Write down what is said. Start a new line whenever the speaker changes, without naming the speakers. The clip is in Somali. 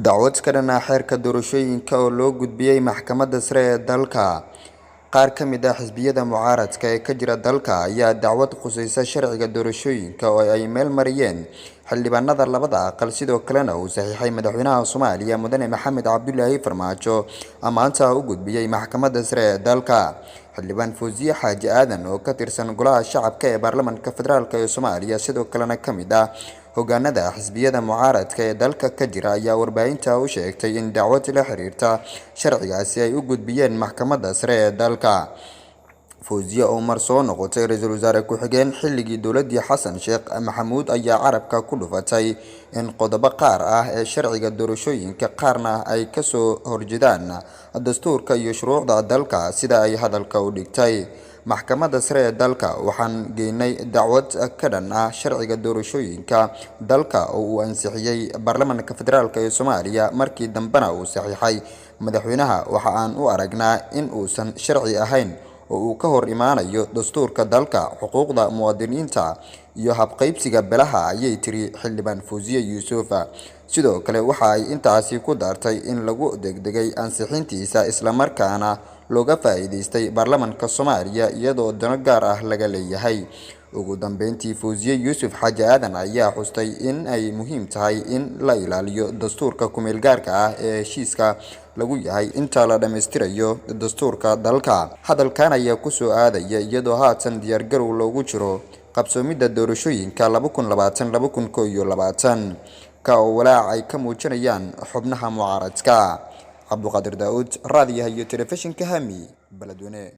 dacwad ka dhan ah xeerka doorashooyinka oo loo gudbiyay maxkamadda sare ee dalka. Qaar ka mid ah xisbiyada mucaaradka ee ka jira dalka ayaa dacwad khusaysa sharciga doorashooyinka oo ay meel mariyeen xildhibaanada labada aqal, sidoo kalena uu saxiixay madaxweynaha Soomaaliya Mudane Maxamed Cabdullaahi Farmaajo maanta u gudbiyay maxkamadda sare ee dalka. Xildhibaan Fawziya Xaaji Aadan oo ka tirsan Golaha Shacabka ee Baarlamaanka Federaalk ee Soomaaliya, sidoo kalena ka mid ah hogaanada xisbiyada mucaaradka ee dalka ka jira, ayaa warbaahinta u sheegtay in dacwad la xiriirta sharcigaasi ay u gudbiyeen maxkamadda sare ee dalka. Fawziya oo mar soo noqotay ra'iisul wasaare ku-xigeen xilligii dowladii Xasan Sheekh Maxamuud ayaa carabka ku dhufatay in qodobo qaar ah ee sharciga doorashooyinka qaarna ay ka soo horjeedaan dastuurka iyo shuruucda dalka, sida ay hadalka u dhigtay. Maxkamadda sare ee dalka waxaan geynay dacwad ka dhan ah sharciga doorashooyinka dalka oo uu ansixiyay Baarlamaanka Federaalk ee Soomaaliya, markii dambena uu saxiixay madaxweynaha. Waxa aan u aragnaa in uusan sharci ahayn oo uu ka hor imaanayo dastuurka dalka, xuquuqda muwaadiniinta iyo habqaybsiga beelaha, ayay tiri xildhibaan Fawziya Yuusuf. Sidoo kale waxa ay intaasi ku dartay in lagu degdegay ansixintiisa isla markaana looga faa'iideystay Baarlamaanka Soomaaliya iyadoo dano gaar ah laga leeyahay. Ugu dambeyntii, Fawziya Yuusuf Xaaji Aadan ayaa xustay in ay muhiim tahay in la ilaaliyo dastuurka ku-meel gaarka ah ee heshiiska lagu yahay inta la dhammaystirayo dastuurka dalka. Hadalkan ayaa ku soo aadaya iyadoo haatan diyaargarow loogu jiro qabsoomidda doorashooyinka 2020-2021 ka oo walaac ay ka muujinayaan xubnaha mucaaradka. Cabduqaadir Daawud, raadiyaha iyo telefishinka Hami, Beledweyne.